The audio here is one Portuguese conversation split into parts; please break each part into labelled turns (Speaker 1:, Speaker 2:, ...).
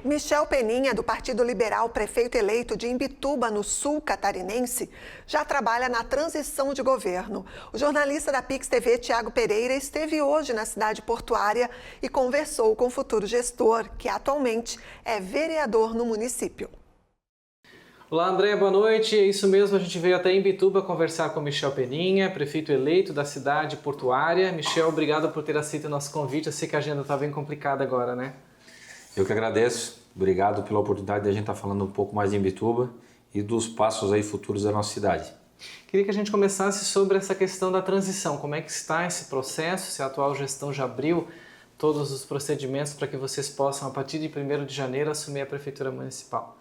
Speaker 1: Michel Peninha, do Partido Liberal, prefeito eleito de Imbituba, no sul catarinense, já trabalha na transição de governo. O jornalista da Pix TV, Tiago Pereira, esteve hoje na cidade portuária e conversou com o futuro gestor, que atualmente é vereador no município.
Speaker 2: Olá, André, boa noite. É isso mesmo, a gente veio até Imbituba conversar com Michel Peninha, prefeito eleito da cidade portuária. Michel, obrigado por ter aceito o nosso convite. Eu sei que a agenda está bem complicada agora, né?
Speaker 3: Eu que agradeço. Obrigado pela oportunidade de a gente estar falando um pouco mais de Imbituba e dos passos aí futuros da nossa cidade.
Speaker 2: Queria que a gente começasse sobre essa questão da transição. Como é que está esse processo? Se a atual gestão já abriu todos os procedimentos para que vocês possam, a partir de 1º de janeiro, assumir a prefeitura municipal?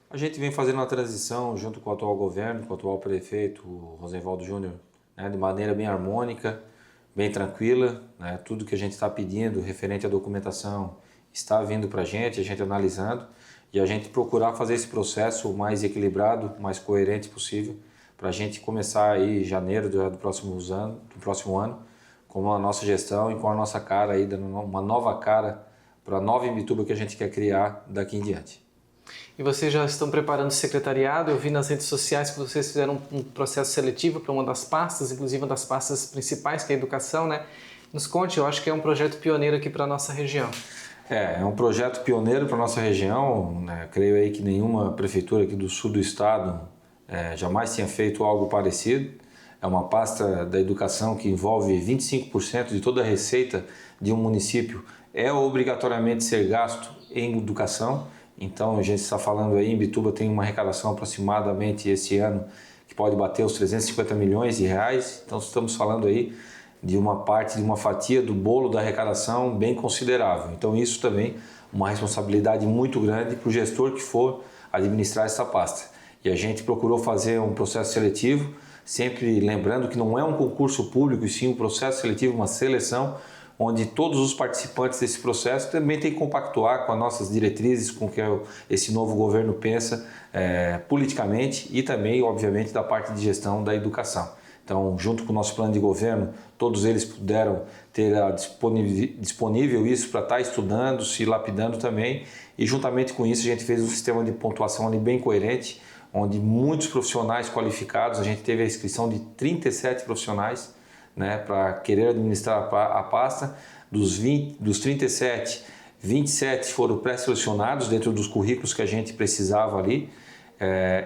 Speaker 3: A gente vem fazendo uma transição junto com o atual governo, com o atual prefeito, o Rosenvaldo Júnior, né, de maneira bem harmônica, bem tranquila, né, tudo que a gente está pedindo referente à documentação está vindo para a gente analisando e a gente procurar fazer esse processo o mais equilibrado, mais coerente possível para a gente começar aí em janeiro do próximo ano com a nossa gestão e com a nossa cara aí, dando uma nova cara para a nova Imbituba que a gente quer criar daqui em diante.
Speaker 2: E vocês já estão preparando o secretariado? Eu vi nas redes sociais que vocês fizeram um processo seletivo para uma das pastas, inclusive uma das pastas principais, que é a educação, né? Nos conte, eu acho que é um projeto pioneiro aqui para a nossa região.
Speaker 3: É um projeto pioneiro para a nossa região, né? Creio aí que nenhuma prefeitura aqui do sul do estado jamais tinha feito algo parecido. É uma pasta da educação que envolve 25% de toda a receita de um município obrigatoriamente ser gasto em educação. Então a gente está falando aí, Imbituba tem uma arrecadação aproximadamente esse ano que pode bater os 350 milhões de reais. Então estamos falando aí de uma parte, de uma fatia do bolo da arrecadação bem considerável. Então isso também é uma responsabilidade muito grande para o gestor que for administrar essa pasta. E a gente procurou fazer um processo seletivo, sempre lembrando que não é um concurso público, e sim um processo seletivo, uma seleção, onde todos os participantes desse processo também têm que compactuar com as nossas diretrizes, com o que esse novo governo pensa politicamente e também, obviamente, da parte de gestão da educação. Então, junto com o nosso plano de governo, todos eles puderam ter disponível isso para estar estudando, se lapidando também, e juntamente com isso a gente fez um sistema de pontuação ali bem coerente, onde muitos profissionais qualificados, a gente teve a inscrição de 37 profissionais, né, para querer administrar a pasta. Dos 37, 27 foram pré-selecionados dentro dos currículos que a gente precisava ali,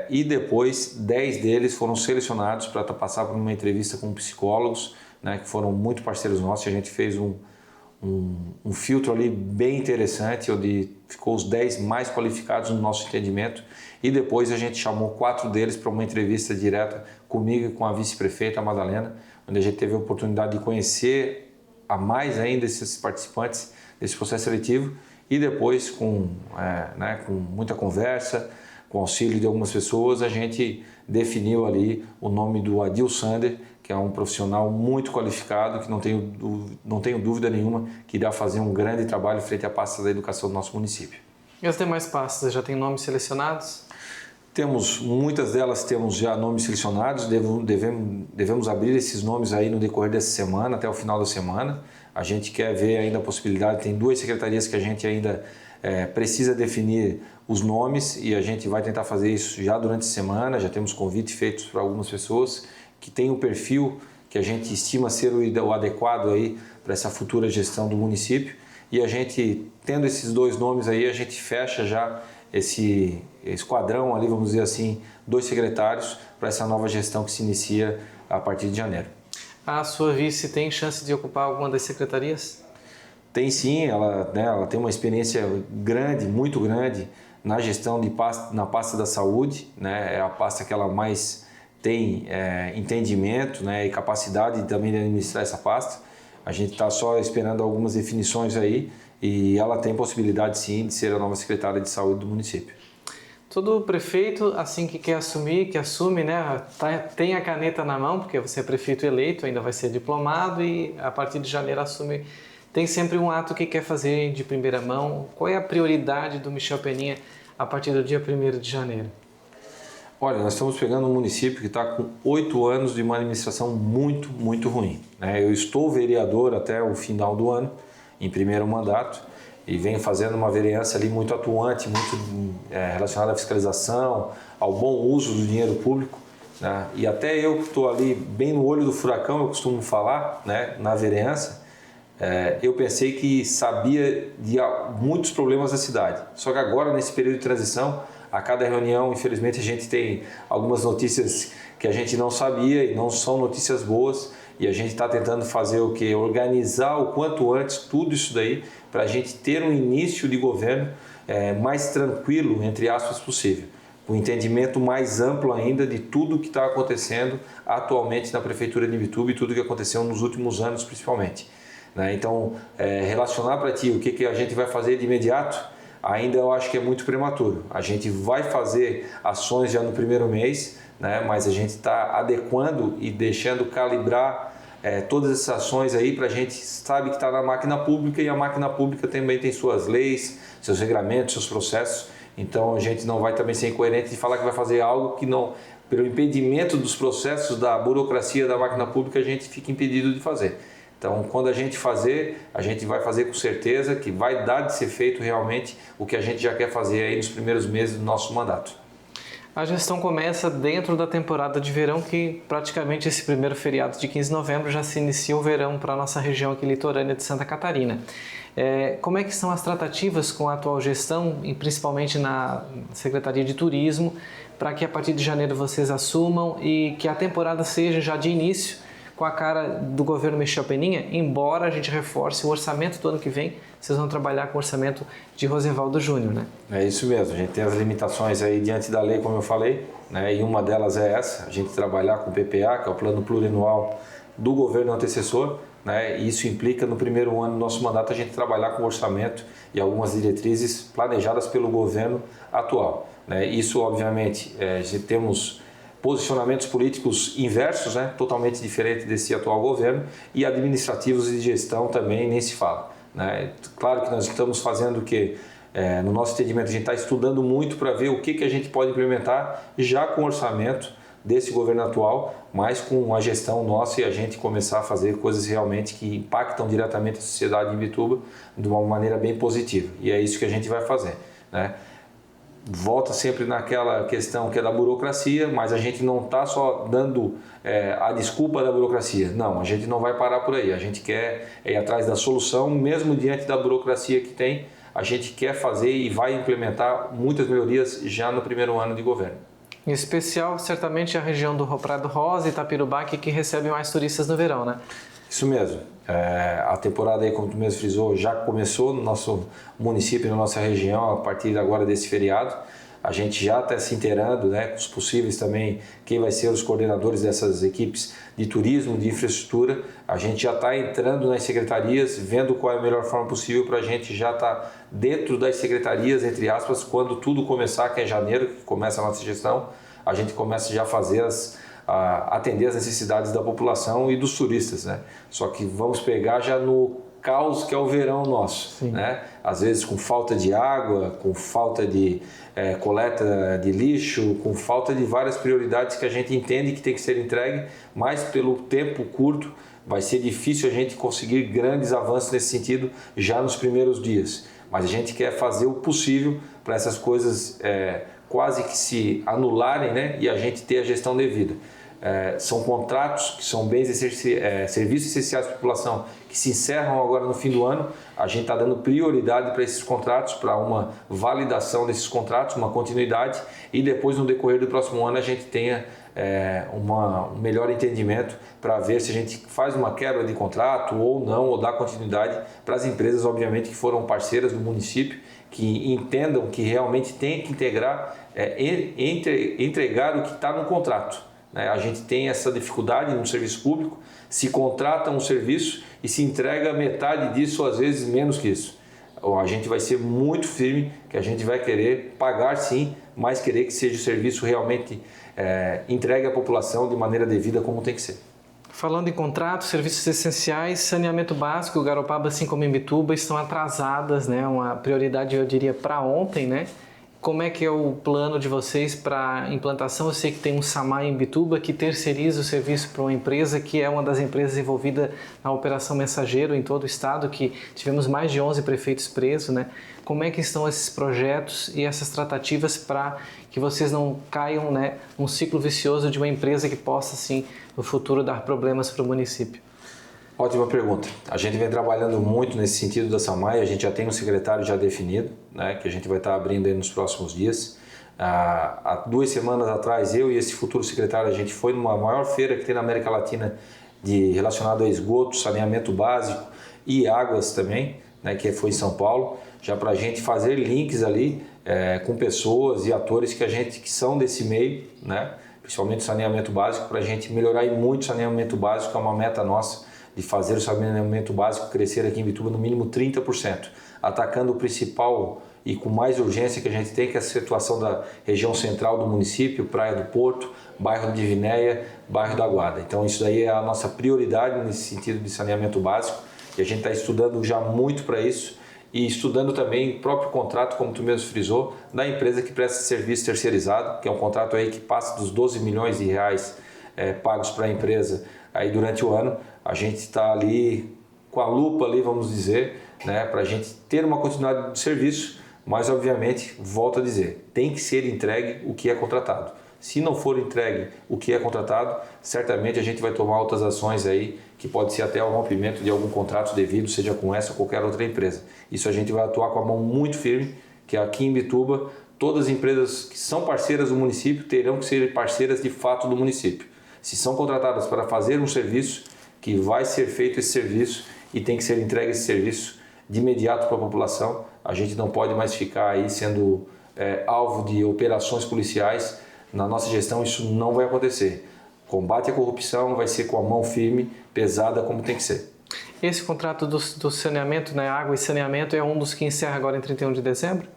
Speaker 3: e depois 10 deles foram selecionados para passar por uma entrevista com psicólogos, né, que foram muito parceiros nossos. A gente fez um filtro ali bem interessante, onde ficou os 10 mais qualificados no nosso entendimento, e depois a gente chamou 4 deles para uma entrevista direta comigo e com a vice-prefeita, a Madalena, onde a gente teve a oportunidade de conhecer a mais ainda esses participantes desse processo seletivo, e depois com muita conversa, com auxílio de algumas pessoas, a gente definiu ali o nome do Adil Sander, que é um profissional muito qualificado, que não tenho dúvida nenhuma que irá fazer um grande trabalho frente à pasta da educação do nosso município.
Speaker 2: E as demais pastas, já tem nomes selecionados?
Speaker 3: Muitas delas temos já nomes selecionados, devemos abrir esses nomes aí no decorrer dessa semana, até o final da semana. A gente quer ver ainda a possibilidade, tem 2 secretarias que a gente ainda precisa definir os nomes, e a gente vai tentar fazer isso já durante a semana. Já temos convites feitos para algumas pessoas que têm o perfil que a gente estima ser o adequado aí para essa futura gestão do município, e a gente, tendo esses 2 nomes aí, a gente fecha já esse esquadrão ali, vamos dizer assim, 2 secretários para essa nova gestão que se inicia a partir de janeiro.
Speaker 2: A sua vice tem chance de ocupar alguma das secretarias?
Speaker 3: Tem sim, ela tem uma experiência grande, muito grande, na gestão na pasta da saúde, né? É a pasta que ela mais tem entendimento, né, e capacidade também de administrar essa pasta. A gente está só esperando algumas definições aí, e ela tem possibilidade sim de ser a nova secretária de saúde do município.
Speaker 2: Todo prefeito, assim que quer assumir, que assume, né, tem a caneta na mão, porque você é prefeito eleito, ainda vai ser diplomado, e a partir de janeiro assume. Tem sempre um ato que quer fazer de primeira mão. Qual é a prioridade do Michel Peninha a partir do dia 1º de janeiro?
Speaker 3: Olha, nós estamos pegando um município que está com 8 anos de uma administração muito, muito ruim, né? Eu estou vereador até o final do ano, em primeiro mandato, e vem fazendo uma vereança ali muito atuante, muito relacionada à fiscalização, ao bom uso do dinheiro público, né? E até eu que estou ali bem no olho do furacão, eu costumo falar, né, na vereança, eu pensei que sabia de muitos problemas da cidade. Só que agora, nesse período de transição, a cada reunião, infelizmente, a gente tem algumas notícias que a gente não sabia e não são notícias boas, e a gente está tentando fazer o quê? Organizar o quanto antes tudo isso daí para a gente ter um início de governo mais tranquilo, entre aspas, possível. Um entendimento mais amplo ainda de tudo que está acontecendo atualmente na Prefeitura de Imbituba e tudo que aconteceu nos últimos anos, principalmente. Então, relacionar para ti o que a gente vai fazer de imediato, ainda eu acho que é muito prematuro. A gente vai fazer ações já no primeiro mês, né? Mas a gente está adequando e deixando calibrar todas essas ações aí para a gente sabe que está na máquina pública, e a máquina pública também tem suas leis, seus regulamentos, seus processos. Então a gente não vai também ser incoerente de falar que vai fazer algo que não, pelo impedimento dos processos da burocracia da máquina pública, a gente fica impedido de fazer. Então, quando a gente vai fazer com certeza que vai dar de ser feito realmente o que a gente já quer fazer aí nos primeiros meses do nosso mandato.
Speaker 2: A gestão começa dentro da temporada de verão, que praticamente esse primeiro feriado de 15 de novembro já se inicia o verão para a nossa região aqui litorânea de Santa Catarina. Como é que são as tratativas com a atual gestão, e principalmente na Secretaria de Turismo, para que a partir de janeiro vocês assumam e que a temporada seja já de início com a cara do governo Michel Peninha, embora a gente reforce o orçamento do ano que vem, vocês vão trabalhar com o orçamento de Rosenvaldo Júnior, né?
Speaker 3: É isso mesmo, a gente tem as limitações aí diante da lei, como eu falei, né? E uma delas é essa, a gente trabalhar com o PPA, que é o Plano Plurianual do governo antecessor, né? E isso implica no primeiro ano do nosso mandato a gente trabalhar com o orçamento e algumas diretrizes planejadas pelo governo atual, né? Isso, obviamente, temos posicionamentos políticos inversos, né? Totalmente diferente desse atual governo, e administrativos e de gestão também nem se fala, né? Claro que nós estamos fazendo o que no nosso entendimento a gente está estudando muito para ver o que a gente pode implementar já com o orçamento desse governo atual, mas com a gestão nossa, e a gente começar a fazer coisas realmente que impactam diretamente a sociedade de Imbituba de uma maneira bem positiva, e é isso que a gente vai fazer, né? Volta sempre naquela questão que é da burocracia, mas a gente não está só dando a desculpa da burocracia. Não, a gente não vai parar por aí. A gente quer ir atrás da solução, mesmo diante da burocracia que tem, a gente quer fazer e vai implementar muitas melhorias já no primeiro ano de governo.
Speaker 2: Em especial, certamente, a região do Prado Rosa e Itapirubá, que recebe mais turistas no verão, né?
Speaker 3: Isso mesmo. A temporada aí, como tu mesmo frisou, já começou no nosso município, na nossa região, a partir agora desse feriado. A gente já está se inteirando, né, com os possíveis também, quem vai ser os coordenadores dessas equipes de turismo, de infraestrutura. A gente já está entrando nas secretarias, vendo qual é a melhor forma possível para a gente já estar dentro das secretarias, entre aspas, quando tudo começar, que é janeiro, que começa a nossa gestão, a gente começa já a fazer atender as necessidades da população e dos turistas, né? Só que vamos pegar já no caos que é o verão nosso, né? Às vezes com falta de água, com falta de coleta de lixo, com falta de várias prioridades que a gente entende que tem que ser entregue, mas pelo tempo curto vai ser difícil a gente conseguir grandes avanços nesse sentido já nos primeiros dias. Mas a gente quer fazer o possível para essas coisas quase que se anularem, né? E a gente ter a gestão devida. São contratos que são serviços essenciais para a população que se encerram agora no fim do ano. A gente está dando prioridade para esses contratos, para uma validação desses contratos, uma continuidade, e depois no decorrer do próximo ano a gente tenha um melhor entendimento para ver se a gente faz uma quebra de contrato ou não, ou dá continuidade para as empresas, obviamente, que foram parceiras do município, que entendam que realmente tem que entregar o que está no contrato. A gente tem essa dificuldade no serviço público, se contrata um serviço e se entrega metade disso, ou às vezes menos que isso. A gente vai ser muito firme, que a gente vai querer pagar sim, mas querer que seja o serviço realmente entregue à população de maneira devida, como tem que ser.
Speaker 2: Falando em contratos, serviços essenciais, saneamento básico, Garopaba, assim como Imbituba, estão atrasadas, né? Uma prioridade, eu diria, para ontem, né? Como é que é o plano de vocês para implantação? Eu sei que tem um SAMAI em Imbituba que terceiriza o serviço para uma empresa que é uma das empresas envolvidas na Operação Mensageiro em todo o estado, que tivemos mais de 11 prefeitos presos, né? Como é que estão esses projetos e essas tratativas para que vocês não caiam, né, num ciclo vicioso de uma empresa que possa, assim, no futuro dar problemas para o município?
Speaker 3: Ótima pergunta. A gente vem trabalhando muito nesse sentido da SAMAI, a gente já tem um secretário já definido, né, que a gente vai estar abrindo aí nos próximos dias. Há 2 semanas atrás, eu e esse futuro secretário, a gente foi numa maior feira que tem na América Latina relacionada a esgoto, saneamento básico e águas também, né, que foi em São Paulo, já para a gente fazer links ali com pessoas e atores que são desse meio, né, principalmente saneamento básico, para a gente melhorar e muito o saneamento básico, que é uma meta nossa, de fazer o saneamento básico crescer aqui em Imbituba no mínimo 30%, atacando o principal e com mais urgência que a gente tem, que é a situação da região central do município, Praia do Porto, bairro de Divinéia, bairro da Guarda. Então isso daí é a nossa prioridade nesse sentido de saneamento básico, e a gente está estudando já muito para isso, e estudando também o próprio contrato, como tu mesmo frisou, da empresa que presta serviço terceirizado, que é um contrato aí que passa dos 12 milhões de reais pagos para a empresa aí durante o ano. A gente está ali com a lupa ali, vamos dizer, né, para a gente ter uma continuidade de serviço, mas obviamente, volto a dizer, tem que ser entregue o que é contratado. Se não for entregue o que é contratado, certamente a gente vai tomar outras ações aí, que pode ser até o rompimento de algum contrato devido, seja com essa ou qualquer outra empresa. Isso a gente vai atuar com a mão muito firme, que aqui em Imbituba, todas as empresas que são parceiras do município terão que ser parceiras de fato do município. Se são contratadas para fazer um serviço, que vai ser feito esse serviço e tem que ser entregue esse serviço de imediato para a população. A gente não pode mais ficar aí sendo alvo de operações policiais. Na nossa gestão isso não vai acontecer. Combate à corrupção vai ser com a mão firme, pesada, como tem que ser.
Speaker 2: Esse contrato do saneamento, né, água e saneamento, é um dos que encerra agora em 31 de dezembro?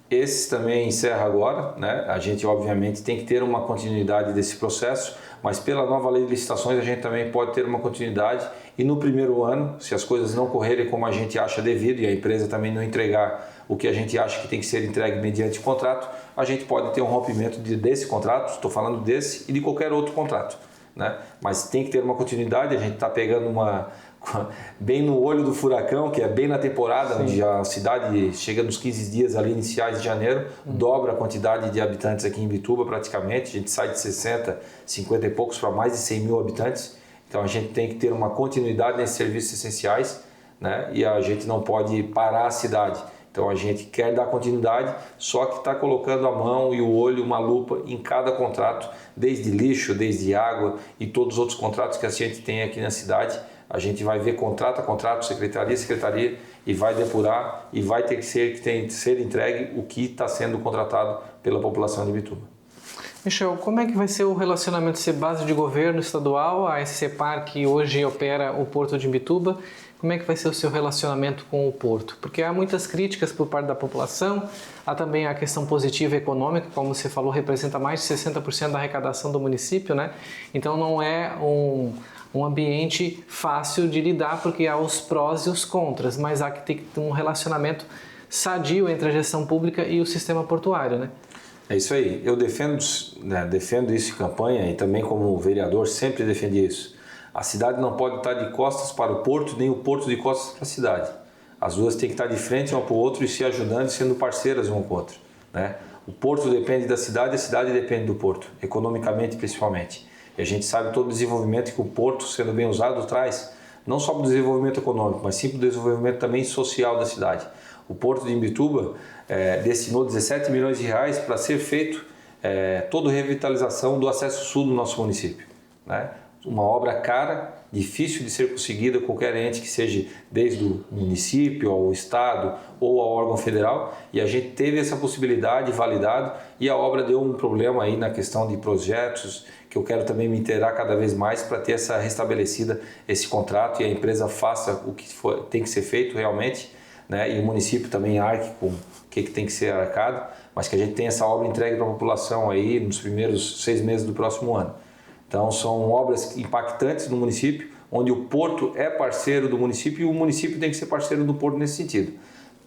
Speaker 3: Esse também encerra agora, né? A gente obviamente tem que ter uma continuidade desse processo, mas pela nova lei de licitações a gente também pode ter uma continuidade, e no primeiro ano, se as coisas não correrem como a gente acha devido e a empresa também não entregar o que a gente acha que tem que ser entregue mediante contrato, a gente pode ter um rompimento desse contrato, estou falando desse e de qualquer outro contrato, né? Mas tem que ter uma continuidade, a gente está pegando bem no olho do furacão, que é bem na temporada, sim, onde a cidade chega nos 15 dias ali iniciais de janeiro, dobra a quantidade de habitantes aqui em Imbituba praticamente, a gente sai de 60, 50 e poucos para mais de 100 mil habitantes, então a gente tem que ter uma continuidade nesses serviços essenciais, né? E a gente não pode parar a cidade. Então a gente quer dar continuidade, só que está colocando a mão e o olho, uma lupa em cada contrato, desde lixo, desde água e todos os outros contratos que a gente tem aqui na cidade. A gente vai ver contrato a contrato, secretaria a secretaria, e vai depurar, e vai ter que tem que ser entregue o que está sendo contratado pela população de Imbituba.
Speaker 2: Michel, como é que vai ser o relacionamento, ser base de governo estadual, a SCPAR, que hoje opera o Porto de Imbituba? Como é que vai ser o seu relacionamento com o Porto? Porque há muitas críticas por parte da população, há também a questão positiva econômica, como você falou, representa mais de 60% da arrecadação do município, né? Então não é um ambiente fácil de lidar, porque há os prós e os contras, mas há que ter um relacionamento sadio entre a gestão pública e o sistema portuário, né?
Speaker 3: É isso aí. Eu defendo isso em campanha, e também como vereador sempre defendi isso. A cidade não pode estar de costas para o porto, nem o porto de costas para a cidade. As duas têm que estar de frente uma para o outro e se ajudando e sendo parceiras uma com a outra, né? O porto depende da cidade, a cidade depende do porto, economicamente principalmente. E a gente sabe todo o desenvolvimento que o porto, sendo bem usado, traz, não só para o desenvolvimento econômico, mas sim para o desenvolvimento também social da cidade. O Porto de Imbituba destinou 17 milhões de reais para ser feito toda a revitalização do acesso sul do nosso município, né? Uma obra cara, difícil de ser conseguida, qualquer ente que seja desde o município ao estado ou ao órgão federal, e a gente teve essa possibilidade validado, e a obra deu um problema aí na questão de projetos, que eu quero também me inteirar cada vez mais para ter essa restabelecida esse contrato e a empresa faça o que tem que ser feito realmente, né? E o município também arque com o que tem que ser arcado, mas que a gente tenha essa obra entregue para a população aí nos primeiros 6 meses do próximo ano. Então são obras impactantes no município, onde o Porto é parceiro do município e o município tem que ser parceiro do Porto nesse sentido.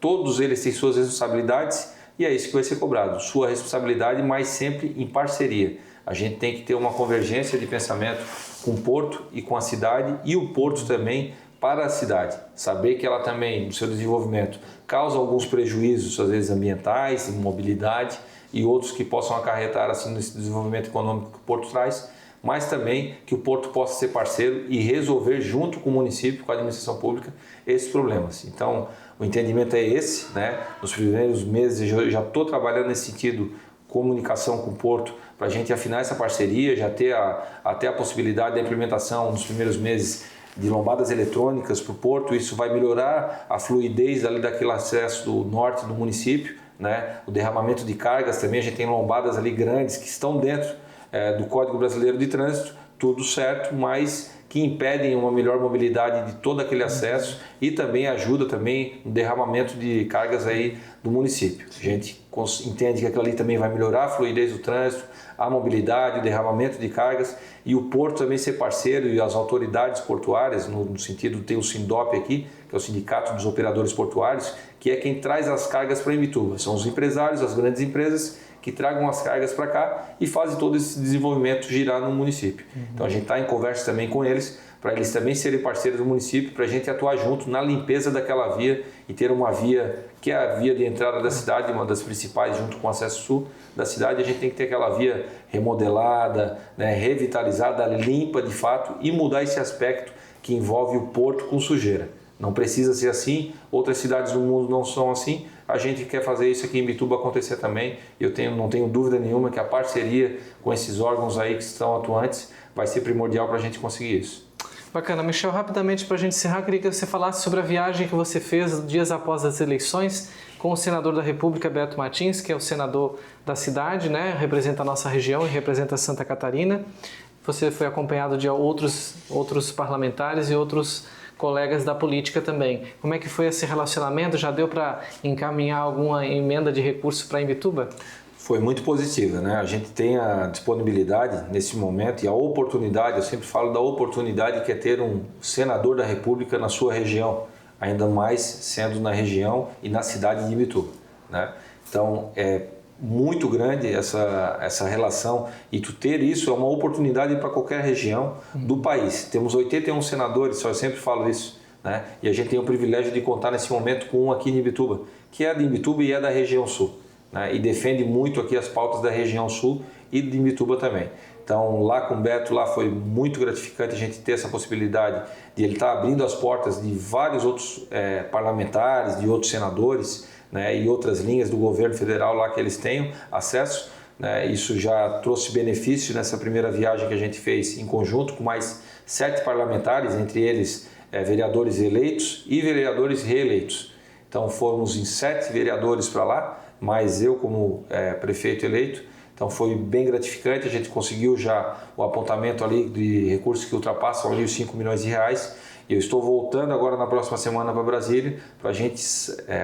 Speaker 3: Todos eles têm suas responsabilidades, e é isso que vai ser cobrado. Sua responsabilidade, mas sempre em parceria. A gente tem que ter uma convergência de pensamento com o porto e com a cidade, e o porto também para a cidade. Saber que ela também, no seu desenvolvimento, causa alguns prejuízos, às vezes ambientais, mobilidade, e outros que possam acarretar assim nesse desenvolvimento econômico que o porto traz, mas também que o porto possa ser parceiro e resolver junto com o município, com a administração pública, esses problemas. Então, o entendimento é esse, né? Nos primeiros meses eu já estou trabalhando nesse sentido, comunicação com o porto, para a gente afinar essa parceria, já ter até a possibilidade da implementação nos primeiros meses de lombadas eletrônicas para o porto. Isso vai melhorar a fluidez ali daquele acesso do norte do município, né? O derramamento de cargas também, a gente tem lombadas ali grandes que estão dentro do Código Brasileiro de Trânsito, tudo certo, mas que impedem uma melhor mobilidade de todo aquele acesso e também ajuda também no derramamento de cargas aí do município. A gente entende que aquilo ali também vai melhorar a fluidez do trânsito, a mobilidade, o derramamento de cargas, e o porto também ser parceiro e as autoridades portuárias, no sentido, tem o Sindop aqui, que é o Sindicato dos Operadores Portuários, que é quem traz as cargas para Imbituba. São os empresários, as grandes empresas que tragam as cargas para cá e fazem todo esse desenvolvimento girar no município. Então a gente está em conversa também com eles, para eles também serem parceiros do município, para a gente atuar junto na limpeza daquela via e ter uma via que é a via de entrada da cidade, uma das principais, junto com o acesso sul da cidade. A gente tem que ter aquela via remodelada, né, revitalizada, limpa de fato, e mudar esse aspecto que envolve o porto com sujeira. Não precisa ser assim, outras cidades do mundo não são assim. A gente quer fazer isso aqui em Imbituba acontecer também. Eu não tenho dúvida nenhuma que a parceria com esses órgãos aí que estão atuantes vai ser primordial para a gente conseguir isso.
Speaker 2: Bacana. Michel, rapidamente para a gente encerrar, queria que você falasse sobre a viagem que você fez dias após as eleições com o senador da República, Beto Martins, que é o senador da cidade, né? Representa a nossa região e representa Santa Catarina. Você foi acompanhado de outros parlamentares e outros colegas da política também. Como é que foi esse relacionamento? Já deu para encaminhar alguma emenda de recurso para Imbituba?
Speaker 3: Foi muito positiva, né? A gente tem a disponibilidade nesse momento e a oportunidade, eu sempre falo da oportunidade que é ter um senador da República na sua região, ainda mais sendo na região e na cidade de Imbituba, né? Então, é muito grande essa relação, e tu ter isso é uma oportunidade para qualquer região do país. Temos 81 senadores, eu sempre falo isso, né? E a gente tem o privilégio de contar nesse momento com um aqui em Imbituba, que é de Imbituba e é da região sul, né? E defende muito aqui as pautas da região sul e de Imbituba também. Então, lá com o Beto, lá foi muito gratificante a gente ter essa possibilidade de ele estar abrindo as portas de vários outros parlamentares, de outros senadores, né, e outras linhas do governo federal lá que eles tenham acesso, né? Isso já trouxe benefício nessa primeira viagem que a gente fez em conjunto com mais 7 parlamentares, entre eles vereadores eleitos e vereadores reeleitos. Então fomos em 7 vereadores para lá, mais eu como prefeito eleito. Então foi bem gratificante, a gente conseguiu já o apontamento ali de recursos que ultrapassam ali os 5 milhões de reais. E eu estou voltando agora na próxima semana para Brasília para a gente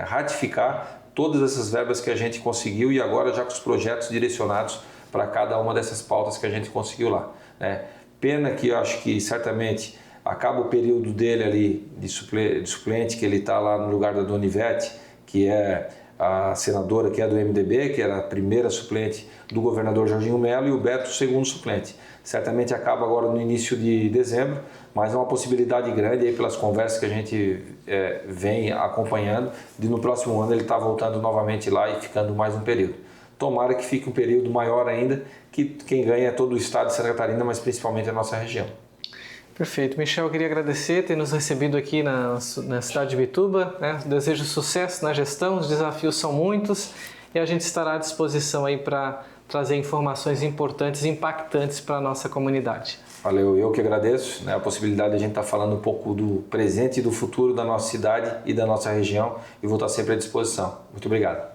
Speaker 3: ratificar todas essas verbas que a gente conseguiu, e agora já com os projetos direcionados para cada uma dessas pautas que a gente conseguiu lá, né? Pena que eu acho que certamente acaba o período dele ali de suplente, que ele está lá no lugar da Dona Ivete, que é a senadora que é do MDB, que era a primeira suplente do governador Jorginho Melo, e o Beto, o segundo suplente. Certamente acaba agora no início de dezembro, mas é uma possibilidade grande aí pelas conversas que a gente vem acompanhando, de no próximo ano ele estar voltando novamente lá e ficando mais um período. Tomara que fique um período maior ainda, que quem ganha é todo o estado de Santa Catarina, mas principalmente a nossa região.
Speaker 2: Perfeito. Michel, eu queria agradecer ter nos recebido aqui na cidade de Imbituba, né? Desejo sucesso na gestão, os desafios são muitos e a gente estará à disposição aí para trazer informações importantes e impactantes para a nossa comunidade.
Speaker 3: Valeu, eu que agradeço, né, a possibilidade de a gente estar falando um pouco do presente e do futuro da nossa cidade e da nossa região, e vou estar sempre à disposição. Muito obrigado.